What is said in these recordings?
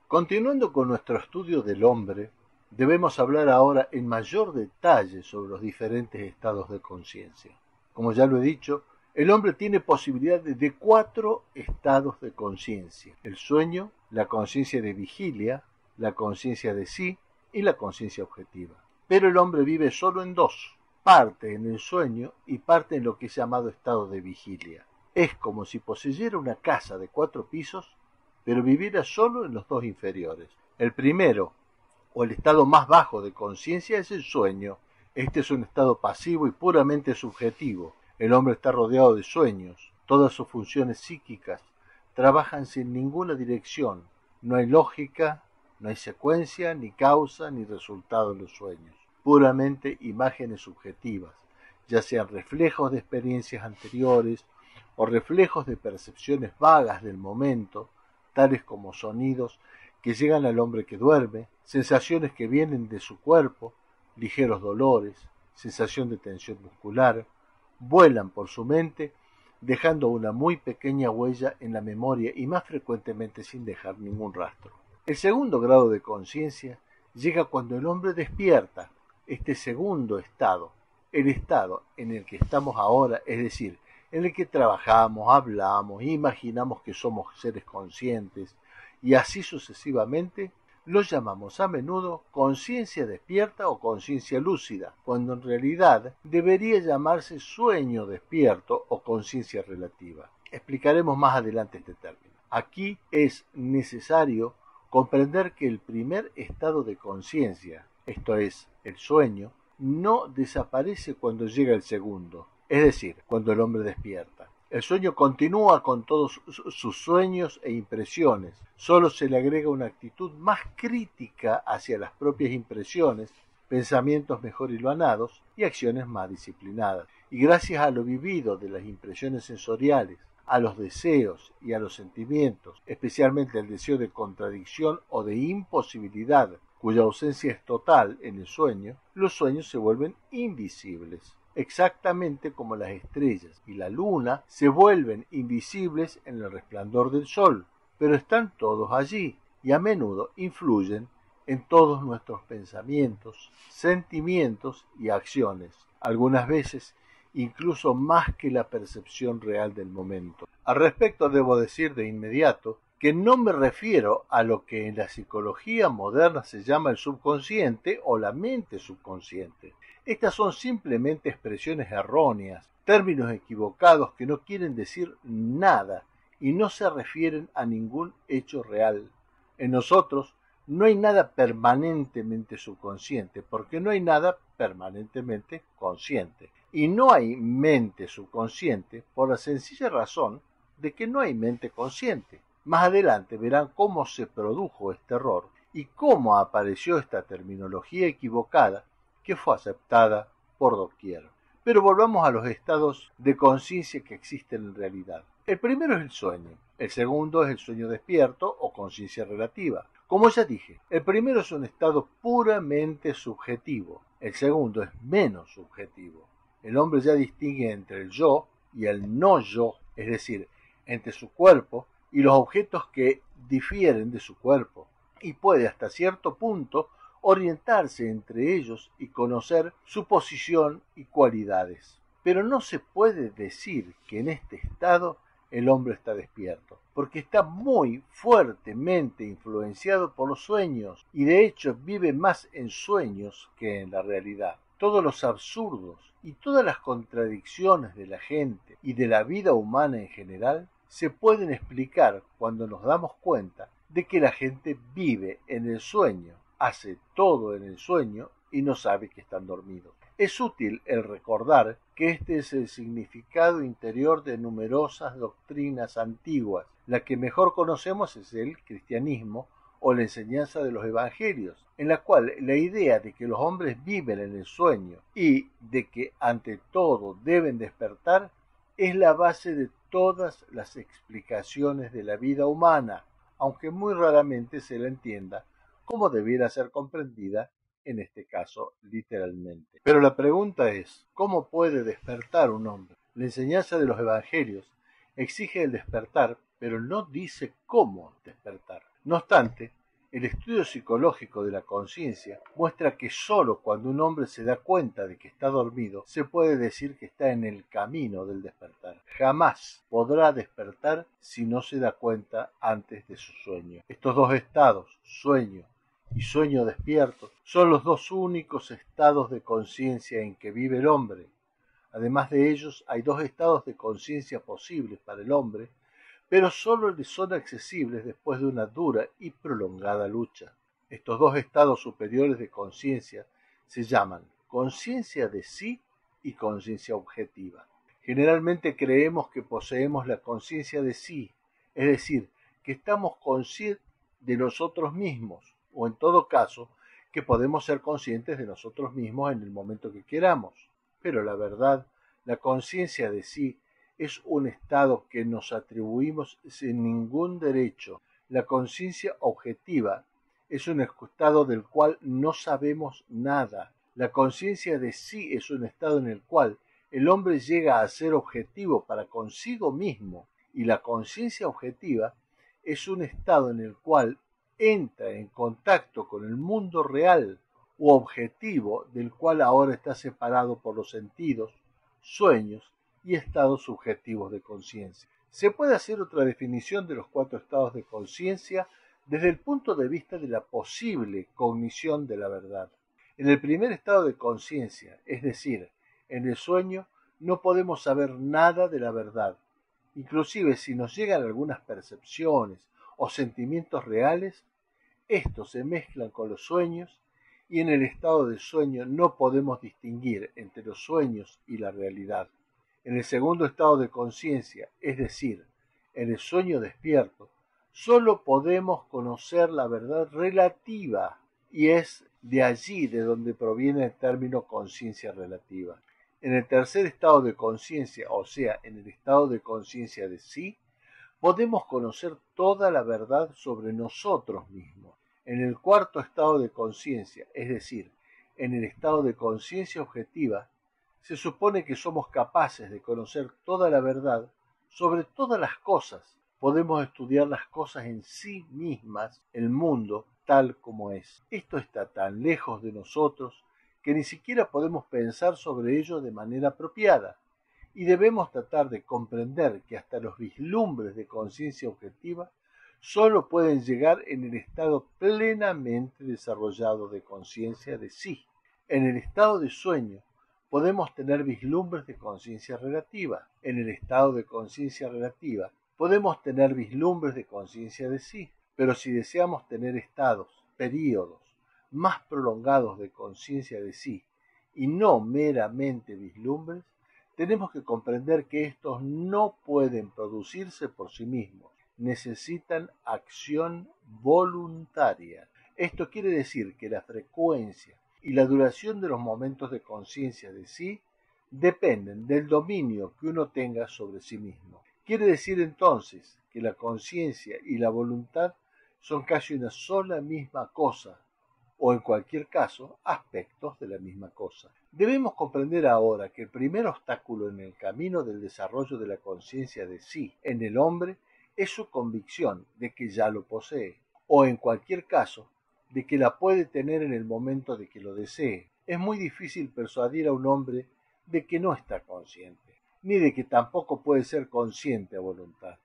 Continuando con nuestro estudio del hombre, debemos hablar ahora en mayor detalle sobre los diferentes estados de conciencia. Como ya lo he dicho, el hombre tiene posibilidad de 4 estados de conciencia: el sueño, la conciencia de vigilia, la conciencia de sí y la conciencia objetiva. Pero el hombre vive solo en 2, parte en el sueño y parte en lo que es llamado estado de vigilia. Es como si poseyera una casa de 4 pisos, pero viviera solo en los 2 inferiores. El primero, o el estado más bajo de conciencia, es el sueño. Este es un estado pasivo y puramente subjetivo. El hombre está rodeado de sueños. Todas sus funciones psíquicas trabajan sin ninguna dirección. No hay lógica, no hay secuencia, ni causa, ni resultado en los sueños. Puramente imágenes subjetivas, ya sean reflejos de experiencias anteriores o reflejos de percepciones vagas del momento, tales como sonidos que llegan al hombre que duerme, sensaciones que vienen de su cuerpo, ligeros dolores, sensación de tensión muscular, vuelan por su mente, dejando una muy pequeña huella en la memoria y más frecuentemente sin dejar ningún rastro. El segundo grado de conciencia llega cuando el hombre despierta. Este segundo estado, el estado en el que estamos ahora, es decir, en el que trabajamos, hablamos, imaginamos que somos seres conscientes y así sucesivamente, lo llamamos a menudo conciencia despierta o conciencia lúcida, cuando en realidad debería llamarse sueño despierto o conciencia relativa. Explicaremos más adelante este término. Aquí es necesario comprender que el primer estado de conciencia, esto es, el sueño, no desaparece cuando llega el segundo, es decir, cuando el hombre despierta. El sueño continúa con todos sus sueños e impresiones, solo se le agrega una actitud más crítica hacia las propias impresiones, pensamientos mejor hilvanados y acciones más disciplinadas. Y gracias a lo vivido de las impresiones sensoriales, a los deseos y a los sentimientos, especialmente el deseo de contradicción o de imposibilidad, cuya ausencia es total en el sueño, los sueños se vuelven invisibles, exactamente como las estrellas y la luna se vuelven invisibles en el resplandor del sol, pero están todos allí y a menudo influyen en todos nuestros pensamientos, sentimientos y acciones, algunas veces incluso más que la percepción real del momento. Al respecto debo decir de inmediato que no me refiero a lo que en la psicología moderna se llama el subconsciente o la mente subconsciente. Estas son simplemente expresiones erróneas, términos equivocados que no quieren decir nada y no se refieren a ningún hecho real. En nosotros no hay nada permanentemente subconsciente, porque no hay nada permanentemente consciente. Y no hay mente subconsciente por la sencilla razón de que no hay mente consciente. Más adelante verán cómo se produjo este error y cómo apareció esta terminología equivocada que fue aceptada por doquier. Pero volvamos a los estados de conciencia que existen en realidad. El primero es el sueño, el segundo es el sueño despierto o conciencia relativa. Como ya dije, el primero es un estado puramente subjetivo, el segundo es menos subjetivo. El hombre ya distingue entre el yo y el no yo, es decir, entre su cuerpo y los objetos que difieren de su cuerpo, y puede hasta cierto punto orientarse entre ellos y conocer su posición y cualidades. Pero no se puede decir que en este estado el hombre está despierto, porque está muy fuertemente influenciado por los sueños y de hecho vive más en sueños que en la realidad. Todos los absurdos y todas las contradicciones de la gente y de la vida humana en general se pueden explicar cuando nos damos cuenta de que la gente vive en el sueño, hace todo en el sueño y no sabe que están dormidos. Es útil el recordar que este es el significado interior de numerosas doctrinas antiguas. La que mejor conocemos es el cristianismo o la enseñanza de los evangelios, en la cual la idea de que los hombres viven en el sueño y de que ante todo deben despertar es la base de todas las explicaciones de la vida humana, aunque muy raramente se la entienda como debiera ser comprendida, en este caso literalmente. Pero la pregunta es, ¿cómo puede despertar un hombre? La enseñanza de los evangelios exige el despertar, pero no dice cómo despertar. No obstante, El estudio psicológico de la conciencia muestra que sólo cuando un hombre se da cuenta de que está dormido se puede decir que está en el camino del despertar. Jamás podrá despertar si no se da cuenta antes de su sueño. Estos dos estados, sueño y sueño despierto, son los dos únicos estados de conciencia en que vive el hombre. Además de ellos, hay dos estados de conciencia posibles para el hombre, pero solo le son accesibles después de una dura y prolongada lucha. Estos dos estados superiores de conciencia se llaman conciencia de sí y conciencia objetiva. Generalmente creemos que poseemos la conciencia de sí, es decir, que estamos conscientes de nosotros mismos, o en todo caso, que podemos ser conscientes de nosotros mismos en el momento que queramos. Pero la verdad, la conciencia de sí es un estado que nos atribuimos sin ningún derecho. La conciencia objetiva es un estado del cual no sabemos nada. La conciencia de sí es un estado en el cual el hombre llega a ser objetivo para consigo mismo, y la conciencia objetiva es un estado en el cual entra en contacto con el mundo real u objetivo del cual ahora está separado por los sentidos, sueños y estados subjetivos de conciencia. Se puede hacer otra definición de los cuatro estados de conciencia desde el punto de vista de la posible cognición de la verdad. En el primer estado de conciencia, es decir, en el sueño, no podemos saber nada de la verdad. Inclusive si nos llegan algunas percepciones o sentimientos reales, estos se mezclan con los sueños, y en el estado de sueño no podemos distinguir entre los sueños y la realidad. En el segundo estado de conciencia, es decir, en el sueño despierto, solo podemos conocer la verdad relativa, y es de allí de donde proviene el término conciencia relativa. En el tercer estado de conciencia, o sea, en el estado de conciencia de sí, podemos conocer toda la verdad sobre nosotros mismos. En el cuarto estado de conciencia, es decir, en el estado de conciencia objetiva, se supone que somos capaces de conocer toda la verdad sobre todas las cosas. Podemos estudiar las cosas en sí mismas, el mundo tal como es. Esto está tan lejos de nosotros que ni siquiera podemos pensar sobre ello de manera apropiada, y debemos tratar de comprender que hasta los vislumbres de conciencia objetiva solo pueden llegar en el estado plenamente desarrollado de conciencia de sí. En el estado de sueño podemos tener vislumbres de conciencia relativa. En el estado de conciencia relativa podemos tener vislumbres de conciencia de sí. Pero si deseamos tener estados, períodos más prolongados de conciencia de sí y no meramente vislumbres, tenemos que comprender que estos no pueden producirse por sí mismos. Necesitan acción voluntaria. Esto quiere decir que la frecuencia y la duración de los momentos de conciencia de sí dependen del dominio que uno tenga sobre sí mismo. Quiere decir entonces que la conciencia y la voluntad son casi una sola misma cosa, o en cualquier caso, aspectos de la misma cosa. Debemos comprender ahora que el primer obstáculo en el camino del desarrollo de la conciencia de sí en el hombre es su convicción de que ya lo posee, o en cualquier caso, de que la puede tener en el momento de que lo desee. Es muy difícil persuadir a un hombre de que no está consciente, ni de que tampoco puede ser consciente a voluntad.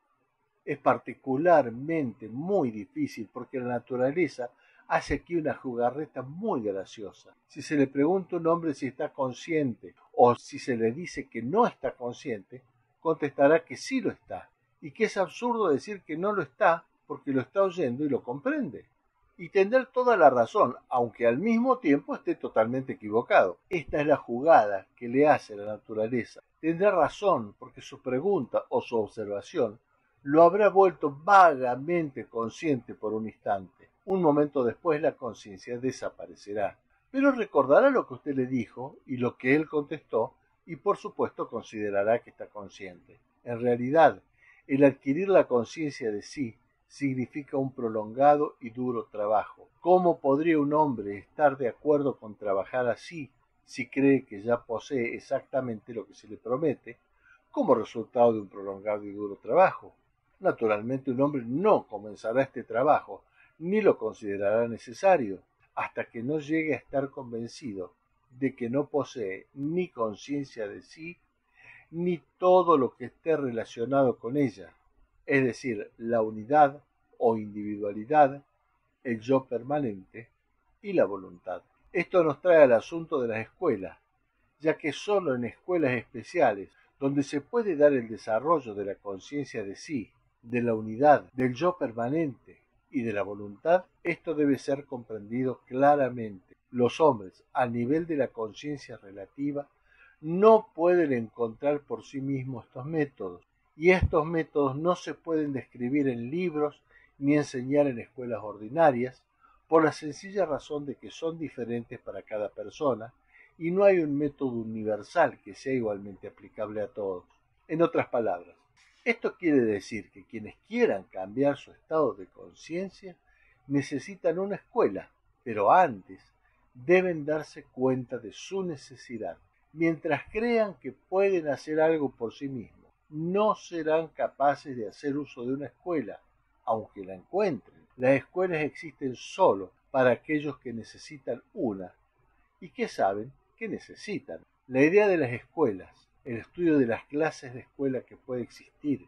Es particularmente muy difícil porque la naturaleza hace aquí una jugarreta muy graciosa. Si se le pregunta a un hombre si está consciente o si se le dice que no está consciente, contestará que sí lo está, y que es absurdo decir que no lo está porque lo está oyendo y lo comprende. Y tendrá toda la razón, aunque al mismo tiempo esté totalmente equivocado. Esta es la jugada que le hace la naturaleza. Tendrá razón porque su pregunta o su observación lo habrá vuelto vagamente consciente por un instante. Un momento después la conciencia desaparecerá, pero recordará lo que usted le dijo y lo que él contestó, y por supuesto considerará que está consciente. En realidad, el adquirir la conciencia de sí significa un prolongado y duro trabajo. ¿Cómo podría un hombre estar de acuerdo con trabajar así si cree que ya posee exactamente lo que se le promete como resultado de un prolongado y duro trabajo? Naturalmente un hombre no comenzará este trabajo ni lo considerará necesario, hasta que no llegue a estar convencido de que no posee ni conciencia de sí, ni todo lo que esté relacionado con ella, es decir, la unidad o individualidad, el yo permanente y la voluntad. Esto nos trae al asunto de las escuelas, ya que solo en escuelas especiales, donde se puede dar el desarrollo de la conciencia de sí, de la unidad, del yo permanente y de la voluntad, esto debe ser comprendido claramente. Los hombres, a nivel de la conciencia relativa, no pueden encontrar por sí mismos estos métodos, y estos métodos no se pueden describir en libros ni enseñar en escuelas ordinarias, por la sencilla razón de que son diferentes para cada persona, y no hay un método universal que sea igualmente aplicable a todos. En otras palabras, esto quiere decir que quienes quieran cambiar su estado de conciencia necesitan una escuela, pero antes deben darse cuenta de su necesidad. Mientras crean que pueden hacer algo por sí mismos, no serán capaces de hacer uso de una escuela, aunque la encuentren. Las escuelas existen solo para aquellos que necesitan una y que saben que necesitan. La idea de las escuelas, el estudio de las clases de escuela que puede existir,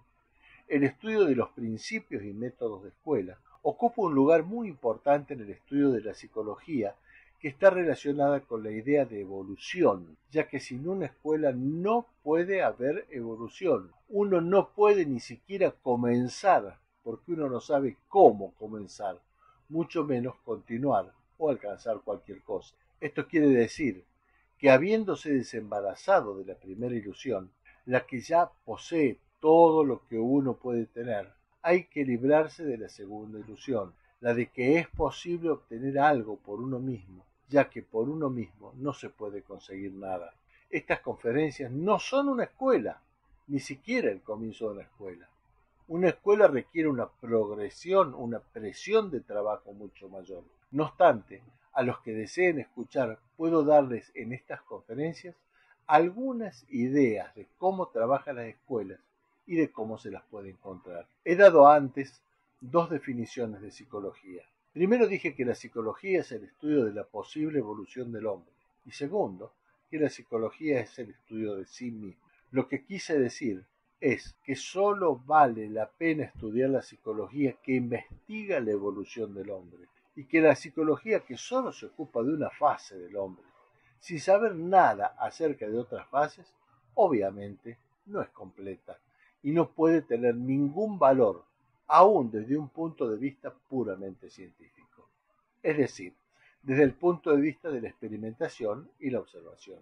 el estudio de los principios y métodos de escuela, ocupa un lugar muy importante en el estudio de la psicología, que está relacionada con la idea de evolución, ya que sin una escuela no puede haber evolución. Uno no puede ni siquiera comenzar, porque uno no sabe cómo comenzar, mucho menos continuar o alcanzar cualquier cosa. Esto quiere decir que habiéndose desembarazado de la primera ilusión, la que ya posee todo lo que uno puede tener, hay que librarse de la segunda ilusión, la de que es posible obtener algo por uno mismo, ya que por uno mismo no se puede conseguir nada. Estas conferencias no son una escuela, ni siquiera el comienzo de una escuela. Una escuela requiere una progresión, una presión de trabajo mucho mayor. No obstante, a los que deseen escuchar, puedo darles en estas conferencias algunas ideas de cómo trabajan las escuelas y de cómo se las puede encontrar. He dado antes dos definiciones de psicología. Primero dije que la psicología es el estudio de la posible evolución del hombre. Y segundo, que la psicología es el estudio de sí mismo. Lo que quise decir es que sólo vale la pena estudiar la psicología que investiga la evolución del hombre, y que la psicología que sólo se ocupa de una fase del hombre, sin saber nada acerca de otras fases, obviamente no es completa y no puede tener ningún valor, aún desde un punto de vista puramente científico, es decir, desde el punto de vista de la experimentación y la observación.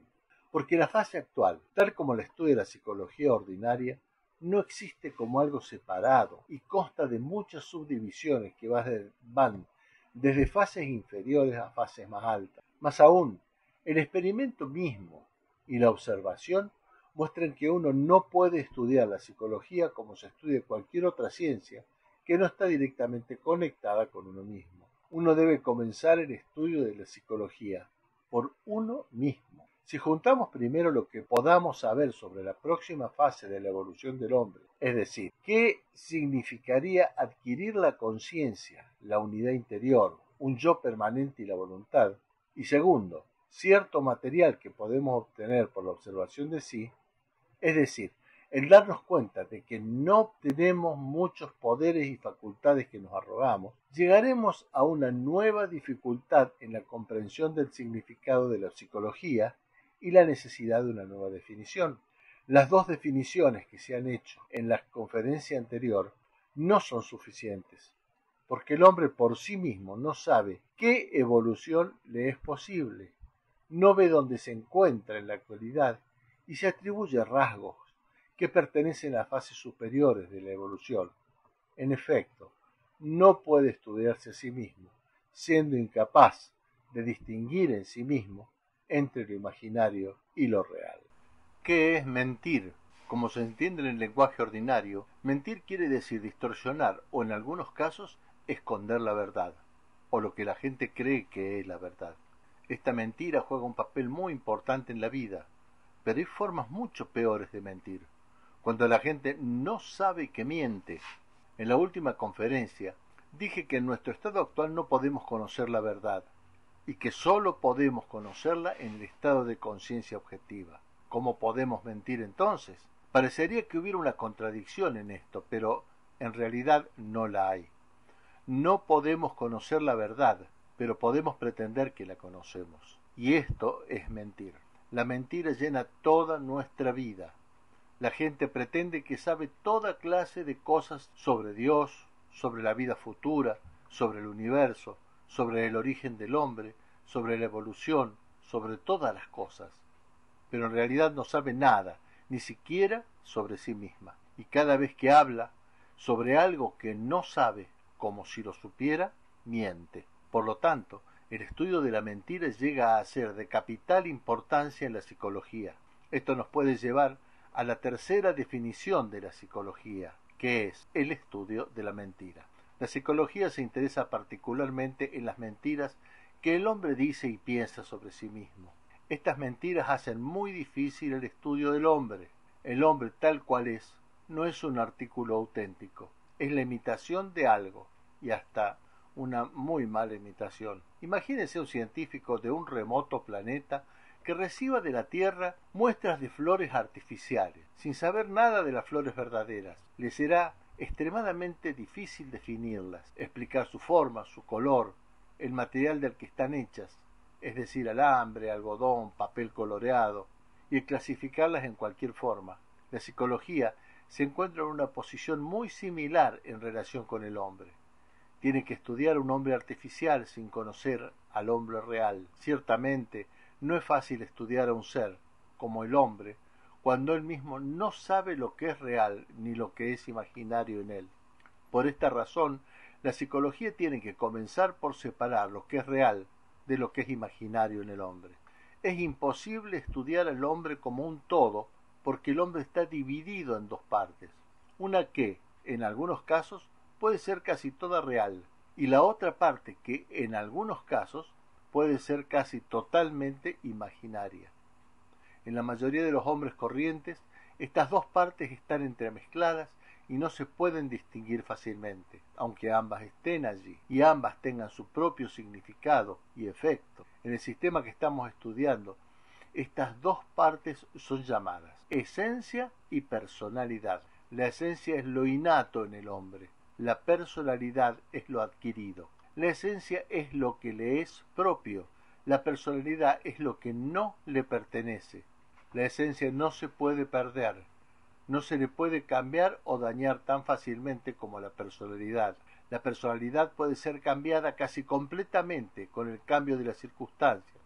Porque la fase actual, tal como la estudia la psicología ordinaria, no existe como algo separado y consta de muchas subdivisiones que van desde fases inferiores a fases más altas. Más aún, el experimento mismo y la observación muestran que uno no puede estudiar la psicología como se estudia cualquier otra ciencia que no está directamente conectada con uno mismo. Uno debe comenzar el estudio de la psicología por uno mismo. Si juntamos primero lo que podamos saber sobre la próxima fase de la evolución del hombre, es decir, qué significaría adquirir la conciencia, la unidad interior, un yo permanente y la voluntad, y segundo, cierto material que podemos obtener por la observación de sí, es decir, el darnos cuenta de que no tenemos muchos poderes y facultades que nos arrogamos, llegaremos a una nueva dificultad en la comprensión del significado de la psicología y la necesidad de una nueva definición. Las dos definiciones que se han hecho en la conferencia anterior no son suficientes, porque el hombre por sí mismo no sabe qué evolución le es posible, no ve dónde se encuentra en la actualidad y se atribuye rasgos que pertenecen a fases superiores de la evolución. En efecto, no puede estudiarse a sí mismo, siendo incapaz de distinguir en sí mismo entre lo imaginario y lo real. ¿Qué es mentir? Como se entiende en el lenguaje ordinario, mentir quiere decir distorsionar o en algunos casos esconder la verdad, o lo que la gente cree que es la verdad. Esta mentira juega un papel muy importante en la vida, pero hay formas mucho peores de mentir, cuando la gente no sabe que miente. En la última conferencia Dije que en nuestro estado actual no podemos conocer la verdad y que sólo podemos conocerla en el estado de conciencia objetiva. ¿Cómo podemos mentir entonces? Parecería que hubiera una contradicción en esto, pero en realidad no la hay. No podemos conocer la verdad, pero podemos pretender que la conocemos. Y esto es mentir. La mentira llena toda nuestra vida. La gente pretende que sabe toda clase de cosas sobre Dios, sobre la vida futura, sobre el universo, sobre el origen del hombre, sobre la evolución, sobre todas las cosas. Pero en realidad no sabe nada, ni siquiera sobre sí misma. Y cada vez que habla sobre algo que no sabe, como si lo supiera, miente. Por lo tanto, el estudio de la mentira llega a ser de capital importancia en la psicología. Esto nos puede llevar a la tercera definición de la psicología, que es el estudio de la mentira. La psicología se interesa particularmente en las mentiras que el hombre dice y piensa sobre sí mismo. Estas mentiras hacen muy difícil el estudio del hombre. El hombre tal cual es, no es un artículo auténtico, es la imitación de algo, y hasta una muy mala imitación. Imagínense un científico de un remoto planeta que reciba de la Tierra muestras de flores artificiales, sin saber nada de las flores verdaderas. Le será extremadamente difícil definirlas, explicar su forma, su color, el material del que están hechas, es decir, alambre, algodón, papel coloreado, y clasificarlas en cualquier forma. La psicología se encuentra en una posición muy similar en relación con el hombre. Tiene que estudiar a un hombre artificial sin conocer al hombre real. Ciertamente, no es fácil estudiar a un ser, como el hombre, cuando él mismo no sabe lo que es real ni lo que es imaginario en él. Por esta razón, la psicología tiene que comenzar por separar lo que es real de lo que es imaginario en el hombre. Es imposible estudiar al hombre como un todo, porque el hombre está dividido en dos partes, una que, en algunos casos, puede ser casi toda real, y la otra parte que, en algunos casos, puede ser casi totalmente imaginaria. En la mayoría de los hombres corrientes, estas dos partes están entremezcladas y no se pueden distinguir fácilmente, aunque ambas estén allí y ambas tengan su propio significado y efecto. En el sistema que estamos estudiando, estas dos partes son llamadas esencia y personalidad. La esencia es lo innato en el hombre, la personalidad es lo adquirido. La esencia es lo que le es propio, la personalidad es lo que no le pertenece. La esencia no se puede perder, no se le puede cambiar o dañar tan fácilmente como la personalidad. La personalidad puede ser cambiada casi completamente con el cambio de las circunstancias.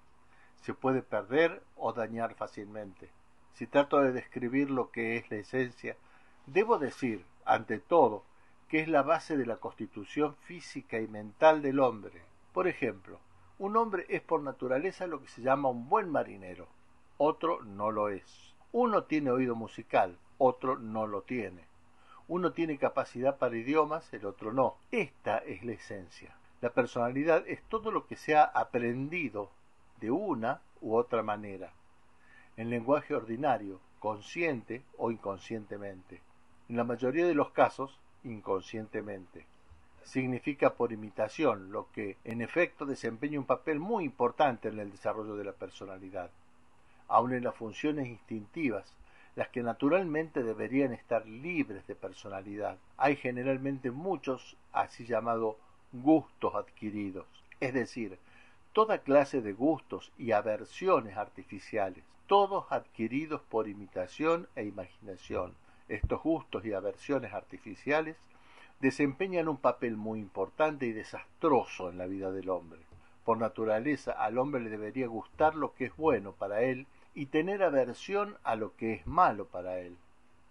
Se puede perder o dañar fácilmente. Si trato de describir lo que es la esencia, debo decir, ante todo, que es la base de la constitución física y mental del hombre. Por ejemplo, un hombre es por naturaleza lo que se llama un buen marinero, otro no lo es. Uno tiene oído musical, otro no lo tiene. Uno tiene capacidad para idiomas, el otro no. Esta es la esencia. La personalidad es todo lo que se ha aprendido de una u otra manera, en lenguaje ordinario, consciente o inconscientemente. En la mayoría de los casos, inconscientemente. Significa por imitación, lo que en efecto desempeña un papel muy importante en el desarrollo de la personalidad. Aun en las funciones instintivas, las que naturalmente deberían estar libres de personalidad, hay generalmente muchos así llamados gustos adquiridos, es decir, toda clase de gustos y aversiones artificiales, todos adquiridos por imitación e imaginación. Estos gustos y aversiones artificiales desempeñan un papel muy importante y desastroso en la vida del hombre. Por naturaleza, al hombre le debería gustar lo que es bueno para él y tener aversión a lo que es malo para él.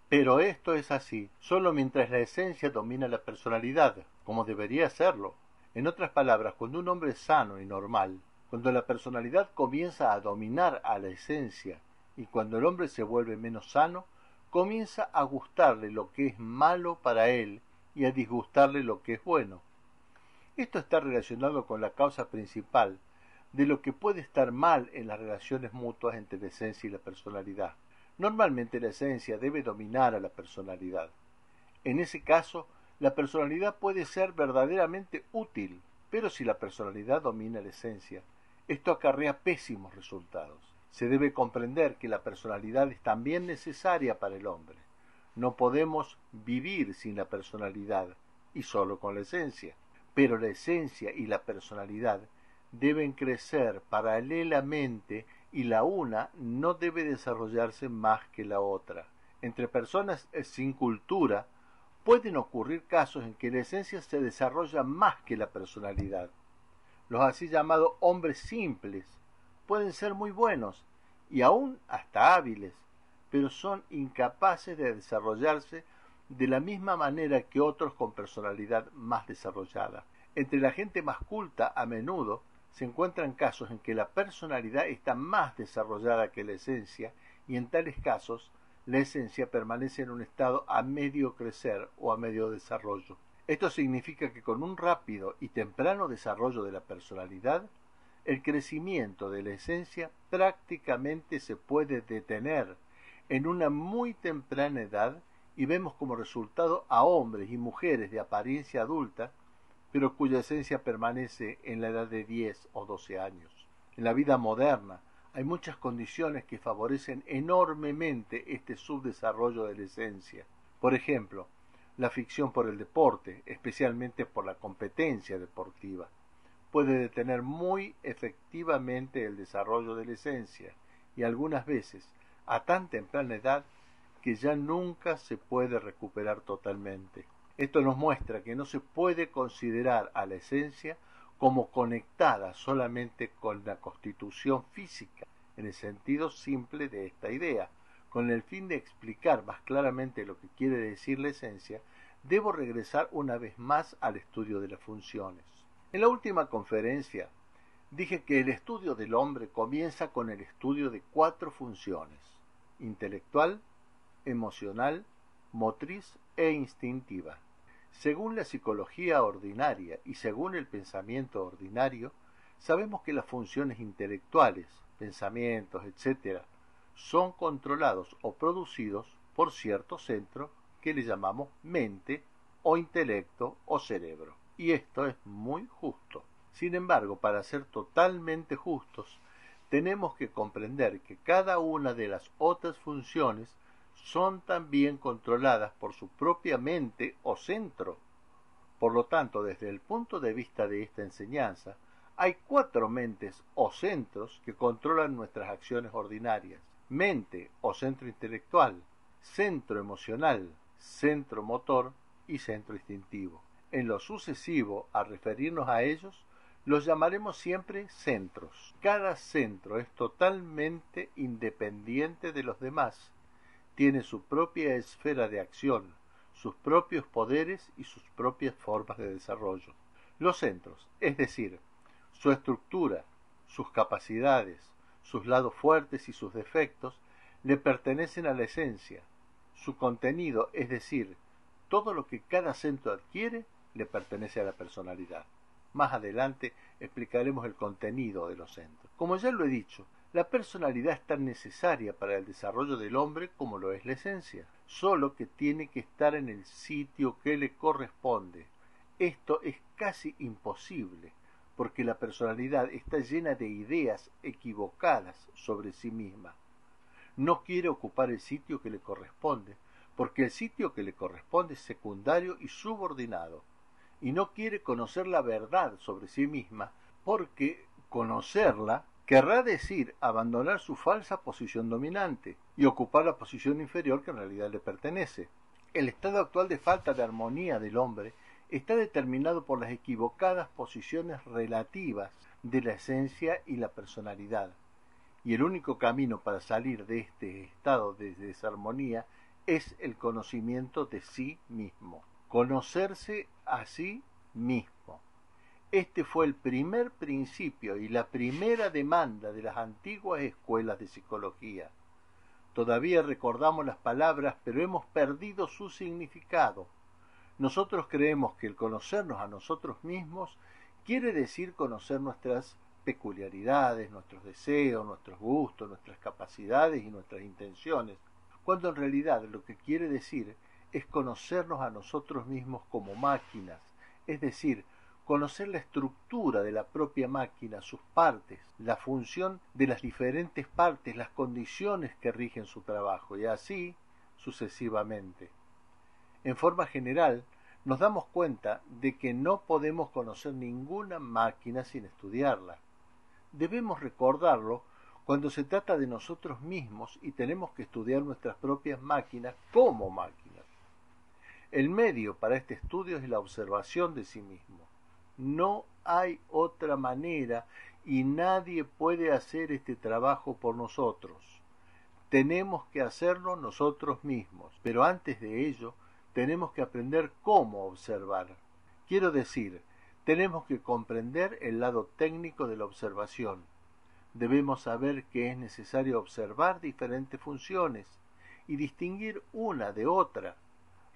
Pero esto es así solo mientras la esencia domina la personalidad, como debería serlo. En otras palabras, cuando un hombre es sano y normal, cuando la personalidad comienza a dominar a la esencia y cuando el hombre se vuelve menos sano, comienza a gustarle lo que es malo para él y a disgustarle lo que es bueno. Esto está relacionado con la causa principal de lo que puede estar mal en las relaciones mutuas entre la esencia y la personalidad. Normalmente la esencia debe dominar a la personalidad. En ese caso, La personalidad puede ser verdaderamente útil, pero si la personalidad domina la esencia, esto acarrea pésimos resultados. Se debe comprender que la personalidad es también necesaria para el hombre. No podemos vivir sin la personalidad y solo con la esencia. Pero la esencia y la personalidad deben crecer paralelamente y la una no debe desarrollarse más que la otra. Entre personas sin cultura pueden ocurrir casos en que la esencia se desarrolla más que la personalidad. Los así llamados hombres simples pueden ser muy buenos y aún hasta hábiles, pero son incapaces de desarrollarse de la misma manera que otros con personalidad más desarrollada. Entre la gente más culta, a menudo, se encuentran casos en que la personalidad está más desarrollada que la esencia, y en tales casos, la esencia permanece en un estado a medio crecer o a medio desarrollo. Esto significa que con un rápido y temprano desarrollo de la personalidad, el crecimiento de la esencia prácticamente se puede detener en una muy temprana edad y vemos como resultado a hombres y mujeres de apariencia adulta, pero cuya esencia permanece en la edad de 10 o 12 años. En la vida moderna hay muchas condiciones que favorecen enormemente este subdesarrollo de la esencia. Por ejemplo, la ficción por el deporte, especialmente por la competencia deportiva, puede detener muy efectivamente el desarrollo de la esencia y algunas veces a tan temprana edad que ya nunca se puede recuperar totalmente. Esto nos muestra que no se puede considerar a la esencia como conectada solamente con la constitución física, en el sentido simple de esta idea. Con el fin de explicar más claramente lo que quiere decir la esencia, debo regresar una vez más al estudio de las funciones. En la última conferencia dije que el estudio del hombre comienza con el estudio de 4 funciones: intelectual, emocional, motriz e instintiva. Según la psicología ordinaria y según el pensamiento ordinario, sabemos que las funciones intelectuales, pensamientos, etc., son controlados o producidos por cierto centro que le llamamos mente o intelecto o cerebro. Y esto es muy justo. Sin embargo, para ser totalmente justos, tenemos que comprender que cada una de las otras funciones son también controladas por su propia mente o centro. Por lo tanto, desde el punto de vista de esta enseñanza, hay 4 mentes o centros que controlan nuestras acciones ordinarias: mente o centro intelectual, centro emocional, centro motor y centro instintivo. En lo sucesivo, al referirnos a ellos, los llamaremos siempre centros. Cada centro es totalmente independiente de los demás, tiene su propia esfera de acción, sus propios poderes y sus propias formas de desarrollo. Los centros, es decir, su estructura, sus capacidades, sus lados fuertes y sus defectos, le pertenecen a la esencia. Su contenido, es decir, todo lo que cada centro adquiere, le pertenece a la personalidad. Más adelante explicaremos el contenido de los centros. Como ya lo he dicho, la personalidad es tan necesaria para el desarrollo del hombre como lo es la esencia, solo que tiene que estar en el sitio que le corresponde. Esto es casi imposible, porque la personalidad está llena de ideas equivocadas sobre sí misma. No quiere ocupar el sitio que le corresponde, porque el sitio que le corresponde es secundario y subordinado, y no quiere conocer la verdad sobre sí misma, porque conocerla querrá decir abandonar su falsa posición dominante y ocupar la posición inferior que en realidad le pertenece. El estado actual de falta de armonía del hombre está determinado por las equivocadas posiciones relativas de la esencia y la personalidad, y el único camino para salir de este estado de desarmonía es el conocimiento de sí mismo, conocerse a sí mismo. Este fue el primer principio y la primera demanda de las antiguas escuelas de psicología. Todavía recordamos las palabras, pero hemos perdido su significado. Nosotros creemos que el conocernos a nosotros mismos quiere decir conocer nuestras peculiaridades, nuestros deseos, nuestros gustos, nuestras capacidades y nuestras intenciones, cuando en realidad lo que quiere decir es conocernos a nosotros mismos como máquinas, es decir, conocer la estructura de la propia máquina, sus partes, la función de las diferentes partes, las condiciones que rigen su trabajo, y así sucesivamente. En forma general, nos damos cuenta de que no podemos conocer ninguna máquina sin estudiarla. Debemos recordarlo cuando se trata de nosotros mismos y tenemos que estudiar nuestras propias máquinas como máquinas. El medio para este estudio es la observación de sí mismo. No hay otra manera y nadie puede hacer este trabajo por nosotros. Tenemos que hacerlo nosotros mismos, pero antes de ello tenemos que aprender cómo observar. Quiero decir, tenemos que comprender el lado técnico de la observación. Debemos saber que es necesario observar diferentes funciones y distinguir una de otra,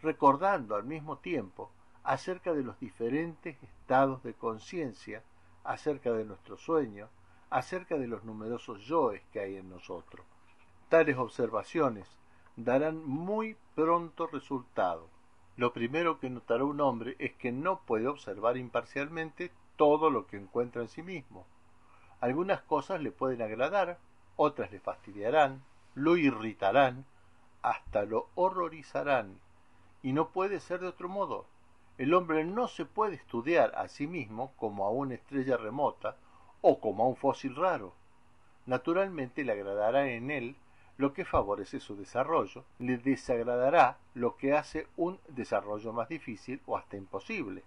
recordando al mismo tiempo acerca de los diferentes estados de conciencia, acerca de nuestro sueño, acerca de los numerosos yoes que hay en nosotros. Tales observaciones darán muy pronto resultado. Lo primero que notará un hombre es que no puede observar imparcialmente todo lo que encuentra en sí mismo. Algunas cosas le pueden agradar, otras le fastidiarán, lo irritarán, hasta lo horrorizarán, y no puede ser de otro modo. El hombre no se puede estudiar a sí mismo como a una estrella remota o como a un fósil raro. Naturalmente le agradará en él lo que favorece su desarrollo, le desagradará lo que hace un desarrollo más difícil o hasta imposible.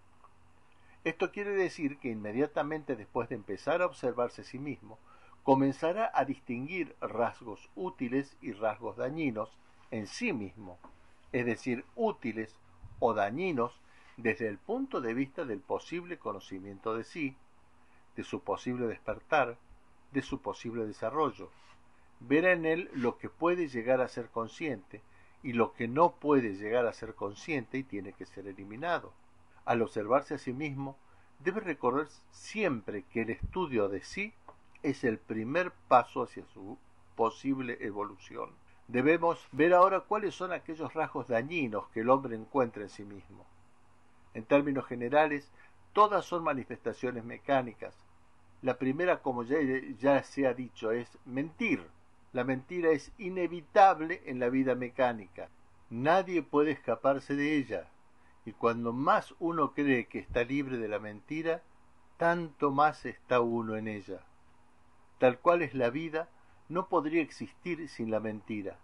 Esto quiere decir que inmediatamente después de empezar a observarse a sí mismo, comenzará a distinguir rasgos útiles y rasgos dañinos en sí mismo, es decir, útiles o dañinos desde el punto de vista del posible conocimiento de sí, de su posible despertar, de su posible desarrollo. Verá en él lo que puede llegar a ser consciente y lo que no puede llegar a ser consciente y tiene que ser eliminado. Al observarse a sí mismo, debe recordar siempre que el estudio de sí es el primer paso hacia su posible evolución. Debemos ver ahora cuáles son aquellos rasgos dañinos que el hombre encuentra en sí mismo. En términos generales, todas son manifestaciones mecánicas. La primera, como ya se ha dicho, es mentir. La mentira es inevitable en la vida mecánica. Nadie puede escaparse de ella. Y cuando más uno cree que está libre de la mentira, tanto más está uno en ella. Tal cual es la vida, no podría existir sin la mentira.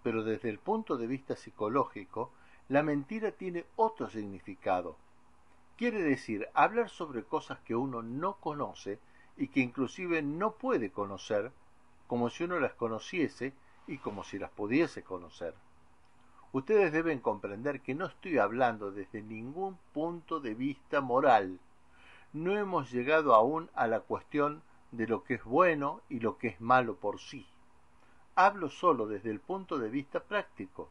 Pero desde el punto de vista psicológico, la mentira tiene otro significado. Quiere decir hablar sobre cosas que uno no conoce y que inclusive no puede conocer, como si uno las conociese y como si las pudiese conocer. Ustedes deben comprender que no estoy hablando desde ningún punto de vista moral. No hemos llegado aún a la cuestión de lo que es bueno y lo que es malo por sí. Hablo solo desde el punto de vista práctico,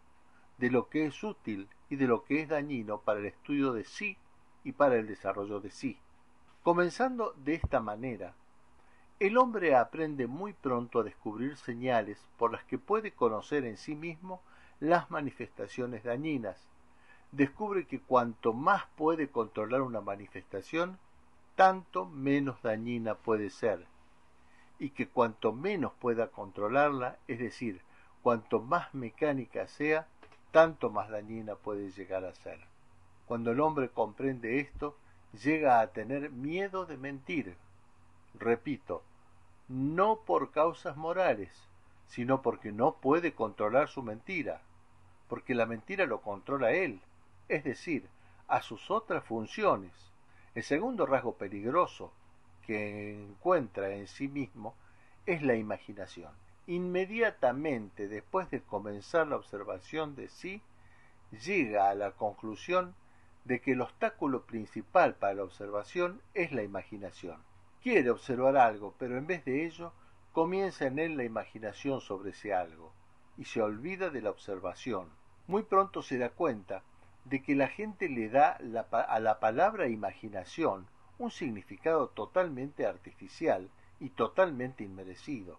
de lo que es útil y de lo que es dañino para el estudio de sí y para el desarrollo de sí. Comenzando de esta manera, el hombre aprende muy pronto a descubrir señales por las que puede conocer en sí mismo las manifestaciones dañinas. Descubre que cuanto más puede controlar una manifestación, tanto menos dañina puede ser, y que cuanto menos pueda controlarla, es decir, cuanto más mecánica sea, tanto más dañina puede llegar a ser. Cuando el hombre comprende esto, llega a tener miedo de mentir. Repito, no por causas morales, sino porque no puede controlar su mentira, porque la mentira lo controla a él, es decir, a sus otras funciones. El segundo rasgo peligroso que encuentra en sí mismo es la imaginación. Inmediatamente después de comenzar la observación de sí, llega a la conclusión de que el obstáculo principal para la observación es la imaginación. Quiere observar algo, pero en vez de ello, comienza en él la imaginación sobre ese algo, y se olvida de la observación. Muy pronto se da cuenta de que la gente le da a la palabra imaginación un significado totalmente artificial y totalmente inmerecido.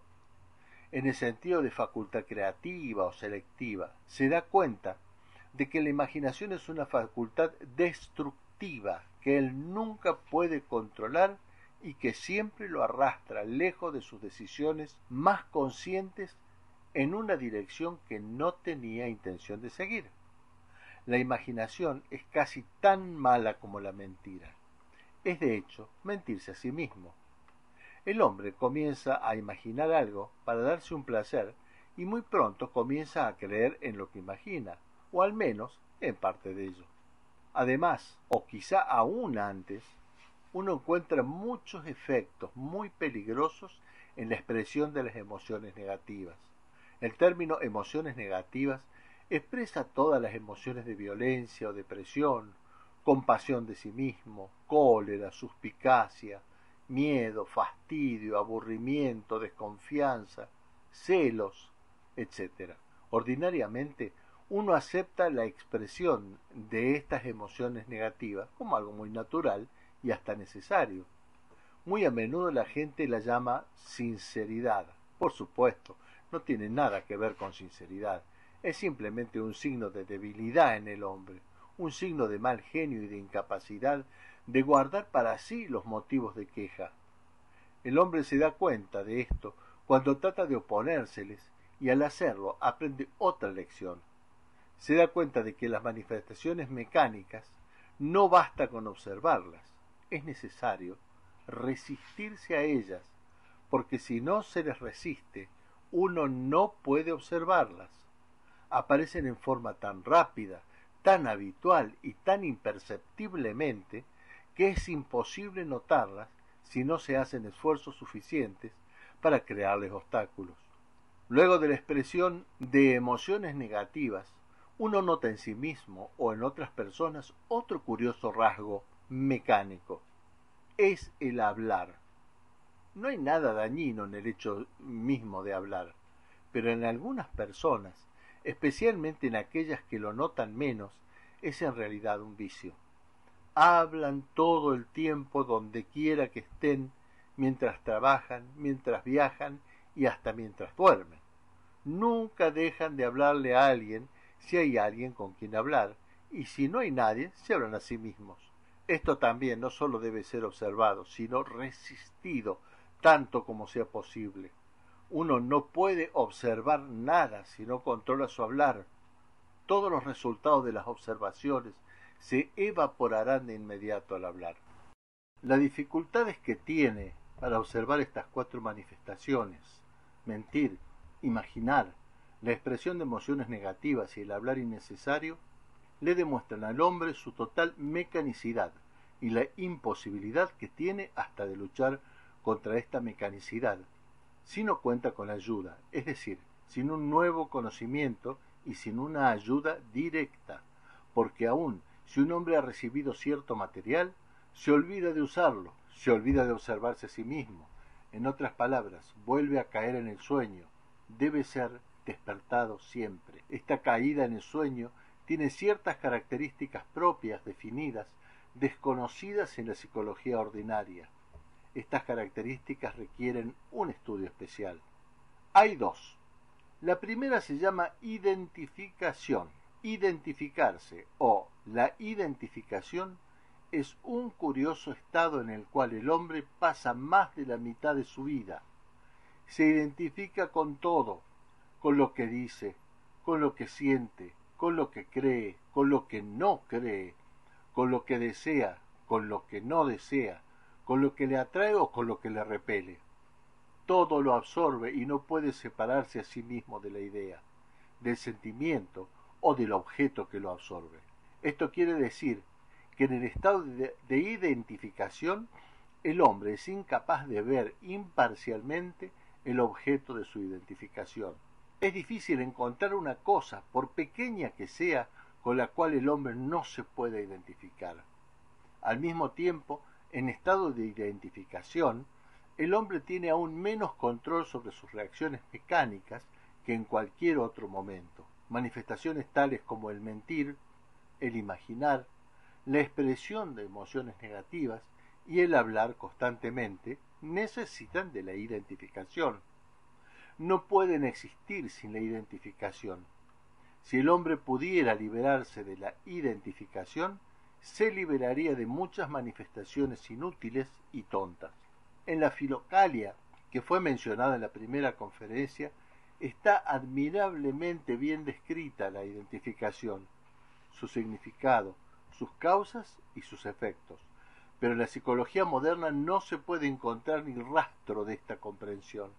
En el sentido de facultad creativa o selectiva, se da cuenta de que la imaginación es una facultad destructiva que él nunca puede controlar y que siempre lo arrastra lejos de sus decisiones más conscientes en una dirección que no tenía intención de seguir. La imaginación es casi tan mala como la mentira. Es de hecho mentirse a sí mismo. El hombre comienza a imaginar algo para darse un placer y muy pronto comienza a creer en lo que imagina, o al menos en parte de ello. Además, o quizá aún antes, uno encuentra muchos efectos muy peligrosos en la expresión de las emociones negativas. El término emociones negativas expresa todas las emociones de violencia o depresión, compasión de sí mismo, cólera, suspicacia, miedo, fastidio, aburrimiento, desconfianza, celos, etc. Ordinariamente, uno acepta la expresión de estas emociones negativas como algo muy natural y hasta necesario. Muy a menudo la gente la llama sinceridad. Por supuesto, no tiene nada que ver con sinceridad. Es simplemente un signo de debilidad en el hombre, un signo de mal genio y de incapacidad de guardar para sí los motivos de queja. El hombre se da cuenta de esto cuando trata de oponérseles y al hacerlo aprende otra lección. Se da cuenta de que las manifestaciones mecánicas no basta con observarlas, es necesario resistirse a ellas, porque si no se les resiste, uno no puede observarlas. Aparecen en forma tan rápida, tan habitual y tan imperceptiblemente que es imposible notarlas si no se hacen esfuerzos suficientes para crearles obstáculos. Luego de la expresión de emociones negativas, uno nota en sí mismo o en otras personas otro curioso rasgo mecánico. Es el hablar. No hay nada dañino en el hecho mismo de hablar, pero en algunas personas, especialmente en aquellas que lo notan menos, es en realidad un vicio. Hablan todo el tiempo donde quiera que estén, mientras trabajan, mientras viajan y hasta mientras duermen. Nunca dejan de hablarle a alguien si hay alguien con quien hablar, y si no hay nadie, se hablan a sí mismos. Esto también no solo debe ser observado, sino resistido tanto como sea posible. Uno no puede observar nada si no controla su hablar. Todos los resultados de las observaciones se evaporarán de inmediato al hablar. Las dificultades que tiene para observar estas cuatro manifestaciones, mentir, imaginar, la expresión de emociones negativas y el hablar innecesario, le demuestran al hombre su total mecanicidad y la imposibilidad que tiene hasta de luchar contra esta mecanicidad, si no cuenta con la ayuda, es decir, sin un nuevo conocimiento y sin una ayuda directa, porque aun si un hombre ha recibido cierto material, se olvida de usarlo, se olvida de observarse a sí mismo. En otras palabras, vuelve a caer en el sueño. Debe ser despertado siempre. Esta caída en el sueño tiene ciertas características propias, definidas, desconocidas en la psicología ordinaria. Estas características requieren un estudio especial. Hay dos. La primera se llama identificación. Identificarse o la identificación es un curioso estado en el cual el hombre pasa más de la mitad de su vida. Se identifica con todo, con lo que dice, con lo que siente, con lo que cree, con lo que no cree, con lo que desea, con lo que no desea, con lo que le atrae o con lo que le repele. Todo lo absorbe y no puede separarse a sí mismo de la idea, del sentimiento o del objeto que lo absorbe. Esto quiere decir que en el estado de identificación el hombre es incapaz de ver imparcialmente el objeto de su identificación. Es difícil encontrar una cosa, por pequeña que sea, con la cual el hombre no se pueda identificar. Al mismo tiempo, en estado de identificación, el hombre tiene aún menos control sobre sus reacciones mecánicas que en cualquier otro momento. Manifestaciones tales como el mentir, el imaginar, la expresión de emociones negativas y el hablar constantemente necesitan de la identificación. No pueden existir sin la identificación. Si el hombre pudiera liberarse de la identificación, se liberaría de muchas manifestaciones inútiles y tontas. En la Filocalia, que fue mencionada en la primera conferencia, está admirablemente bien descrita la identificación, su significado, sus causas y sus efectos. Pero en la psicología moderna no se puede encontrar ni rastro de esta comprensión.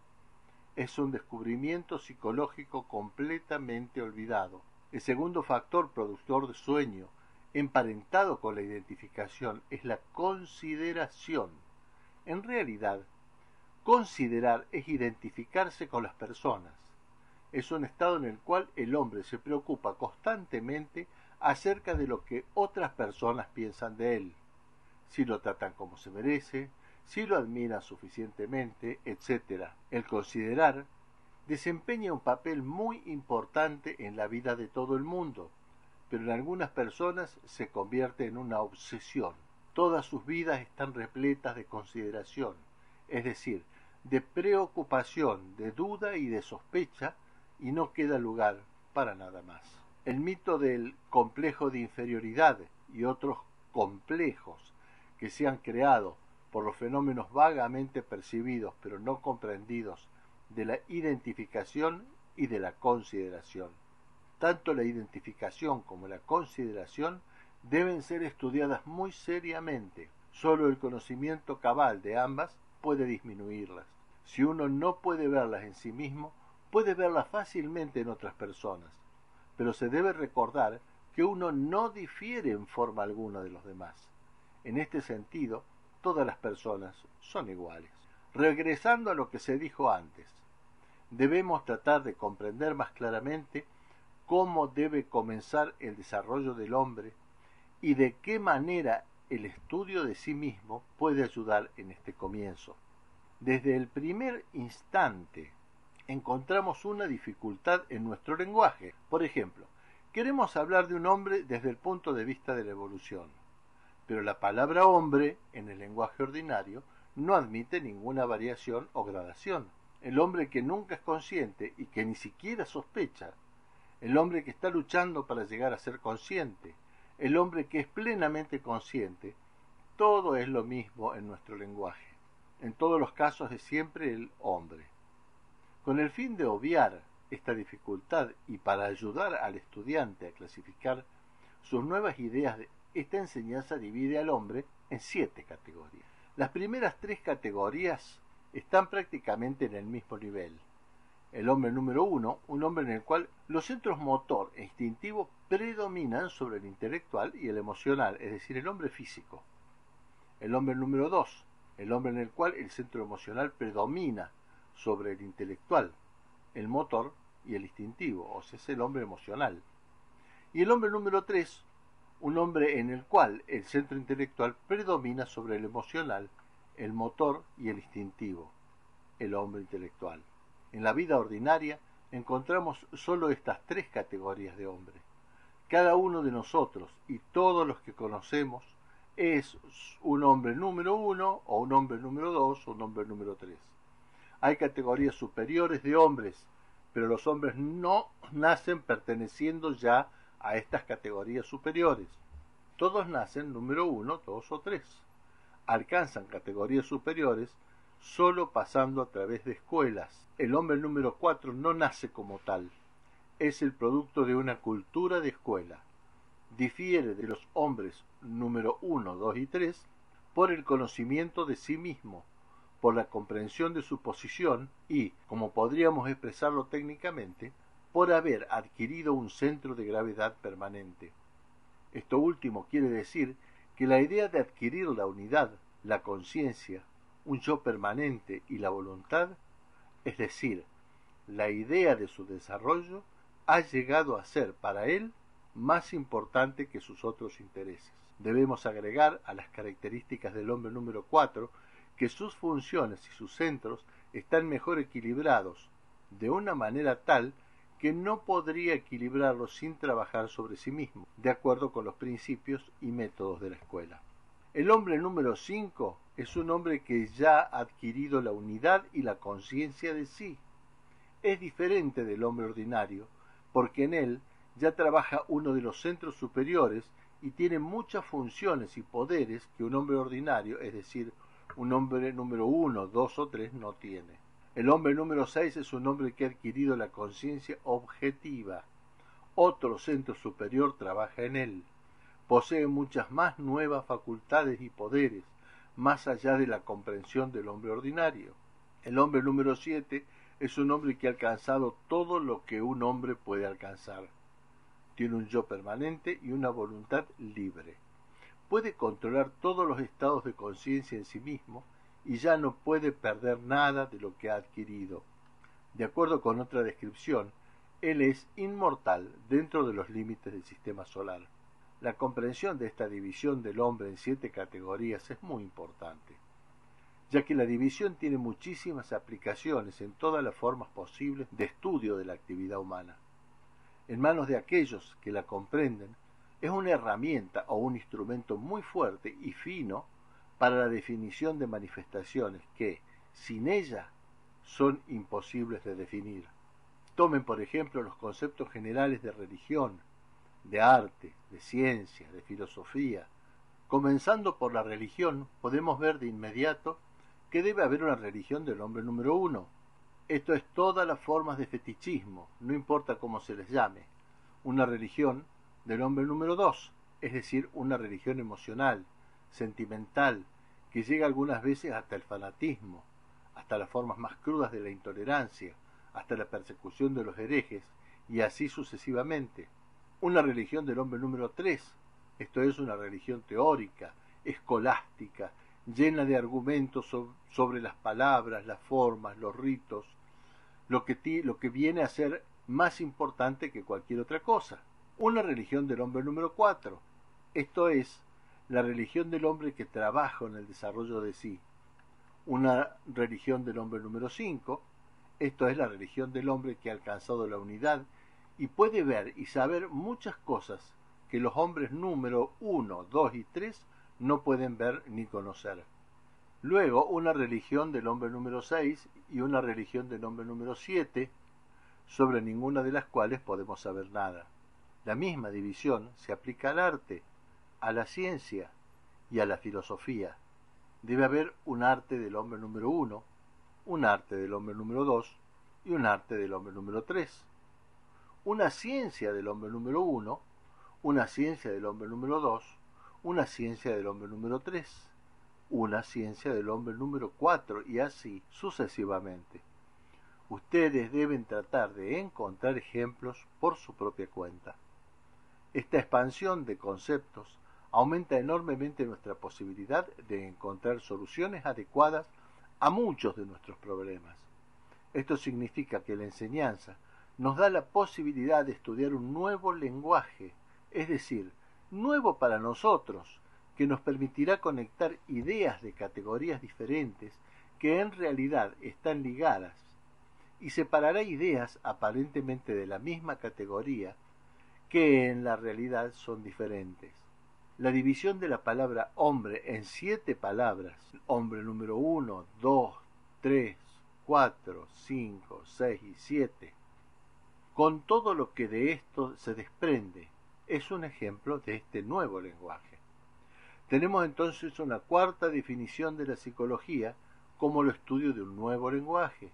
Es un descubrimiento psicológico completamente olvidado. El segundo factor productor de sueño, emparentado con la identificación, es la consideración. En realidad, considerar es identificarse con las personas. Es un estado en el cual el hombre se preocupa constantemente acerca de lo que otras personas piensan de él, si lo tratan como se merece, si lo admiran suficientemente, etc. El considerar desempeña un papel muy importante en la vida de todo el mundo, pero en algunas personas se convierte en una obsesión. Todas sus vidas están repletas de consideración, es decir, de preocupación, de duda y de sospecha, y no queda lugar para nada más. El mito del complejo de inferioridad y otros complejos que se han creado por los fenómenos vagamente percibidos pero no comprendidos de la identificación y de la consideración. Tanto la identificación como la consideración deben ser estudiadas muy seriamente. Solo el conocimiento cabal de ambas puede disminuirlas. Si uno no puede verlas en sí mismo, puede verlas fácilmente en otras personas, pero se debe recordar que uno no difiere en forma alguna de los demás. En este sentido, todas las personas son iguales. Regresando a lo que se dijo antes, debemos tratar de comprender más claramente cómo debe comenzar el desarrollo del hombre y de qué manera el estudio de sí mismo puede ayudar en este comienzo. Desde el primer instante encontramos una dificultad en nuestro lenguaje. Por ejemplo, queremos hablar de un hombre desde el punto de vista de la evolución, pero la palabra hombre en el lenguaje ordinario no admite ninguna variación o gradación. El hombre que nunca es consciente y que ni siquiera sospecha, el hombre que está luchando para llegar a ser consciente, el hombre que es plenamente consciente, todo es lo mismo en nuestro lenguaje. En todos los casos es siempre el hombre. Con el fin de obviar esta dificultad y para ayudar al estudiante a clasificar sus nuevas ideas, esta enseñanza divide al hombre en 7 categorías. Las primeras 3 categorías están prácticamente en el mismo nivel. El hombre número 1, un hombre en el cual los centros motor e instintivo predominan sobre el intelectual y el emocional, es decir, el hombre físico. El hombre número 2, el hombre en el cual el centro emocional predomina sobre el intelectual, el motor y el instintivo, o sea, es el hombre emocional. Y el hombre número 3, un hombre en el cual el centro intelectual predomina sobre el emocional, el motor y el instintivo, el hombre intelectual. En la vida ordinaria encontramos solo estas 3 categorías de hombre. Cada uno de nosotros y todos los que conocemos es un hombre número 1 o un hombre número 2 o un hombre número 3. Hay categorías superiores de hombres, pero los hombres no nacen perteneciendo ya a estas categorías superiores. Todos nacen número 1, 2 o 3. Alcanzan categorías superiores solo pasando a través de escuelas. El hombre número 4 no nace como tal. Es el producto de una cultura de escuela. Difiere de los hombres número 1, 2 y 3 por el conocimiento de sí mismo, por la comprensión de su posición y, como podríamos expresarlo técnicamente, por haber adquirido un centro de gravedad permanente. Esto último quiere decir que la idea de adquirir la unidad, la conciencia, un yo permanente y la voluntad, es decir, la idea de su desarrollo, ha llegado a ser para él más importante que sus otros intereses. Debemos agregar a las características del hombre número 4 que sus funciones y sus centros están mejor equilibrados, de una manera tal que no podría equilibrarlos sin trabajar sobre sí mismo, de acuerdo con los principios y métodos de la escuela. El hombre número 5 es un hombre que ya ha adquirido la unidad y la conciencia de sí. Es diferente del hombre ordinario, porque en él ya trabaja uno de los centros superiores y tiene muchas funciones y poderes que un hombre ordinario, es decir, un hombre número 1, 2 o 3 no tiene. El hombre número 6 es un hombre que ha adquirido la conciencia objetiva. Otro centro superior trabaja en él. Posee muchas más nuevas facultades y poderes, más allá de la comprensión del hombre ordinario. El hombre número 7 es un hombre que ha alcanzado todo lo que un hombre puede alcanzar. Tiene un yo permanente y una voluntad libre. Puede controlar todos los estados de conciencia en sí mismo y ya no puede perder nada de lo que ha adquirido. De acuerdo con otra descripción, él es inmortal dentro de los límites del sistema solar. La comprensión de esta división del hombre en 7 categorías es muy importante, ya que la división tiene muchísimas aplicaciones en todas las formas posibles de estudio de la actividad humana. En manos de aquellos que la comprenden, es una herramienta o un instrumento muy fuerte y fino para la definición de manifestaciones que, sin ella, son imposibles de definir. Tomen, por ejemplo, los conceptos generales de religión, de arte, de ciencia, de filosofía. Comenzando por la religión, podemos ver de inmediato que debe haber una religión del hombre número 1. Esto es todas las formas de fetichismo, no importa cómo se les llame. Una religión del hombre número 2, es decir, una religión emocional, sentimental, que llega algunas veces hasta el fanatismo, hasta las formas más crudas de la intolerancia, hasta la persecución de los herejes, y así sucesivamente. Una religión del hombre número 3, esto es una religión teórica, escolástica, llena de argumentos sobre las palabras, las formas, los ritos, lo que viene a ser más importante que cualquier otra cosa. Una religión del hombre número 4, esto es la religión del hombre que trabaja en el desarrollo de sí. Una religión del hombre número 5, esto es la religión del hombre que ha alcanzado la unidad y puede ver y saber muchas cosas que los hombres número 1, 2 y 3 no pueden ver ni conocer. Luego, una religión del hombre número 6 y una religión del hombre número 7, sobre ninguna de las cuales podemos saber nada. La misma división se aplica al arte, a la ciencia y a la filosofía. Debe haber un arte del hombre número 1, un arte del hombre número 2 y un arte del hombre número 3. Una ciencia del hombre número 1, una ciencia del hombre número 2, una ciencia del hombre número 3, una ciencia del hombre número 4 y así sucesivamente. Ustedes deben tratar de encontrar ejemplos por su propia cuenta. Esta expansión de conceptos aumenta enormemente nuestra posibilidad de encontrar soluciones adecuadas a muchos de nuestros problemas. Esto significa que la enseñanza nos da la posibilidad de estudiar un nuevo lenguaje, es decir, nuevo para nosotros, que nos permitirá conectar ideas de categorías diferentes que en realidad están ligadas y separará ideas aparentemente de la misma categoría que en la realidad son diferentes. La división de la palabra hombre en 7 palabras, hombre número 1, 2, 3, 4, 5, 6 y 7, con todo lo que de esto se desprende, es un ejemplo de este nuevo lenguaje. Tenemos entonces una cuarta definición de la psicología como el estudio de un nuevo lenguaje,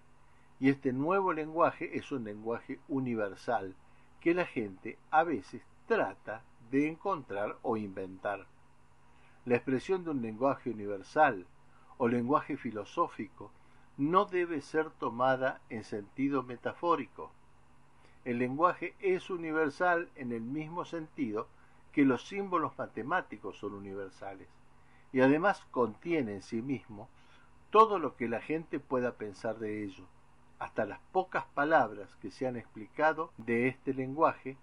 y este nuevo lenguaje es un lenguaje universal que la gente a veces trata de encontrar o inventar. La expresión de un lenguaje universal o lenguaje filosófico no debe ser tomada en sentido metafórico. El lenguaje es universal en el mismo sentido que los símbolos matemáticos son universales, y además contiene en sí mismo todo lo que la gente pueda pensar de ello. Hasta las pocas palabras que se han explicado de este lenguaje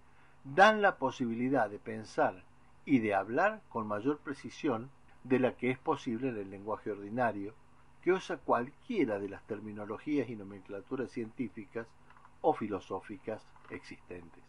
dan la posibilidad de pensar y de hablar con mayor precisión de la que es posible en el lenguaje ordinario, que usa cualquiera de las terminologías y nomenclaturas científicas o filosóficas existentes.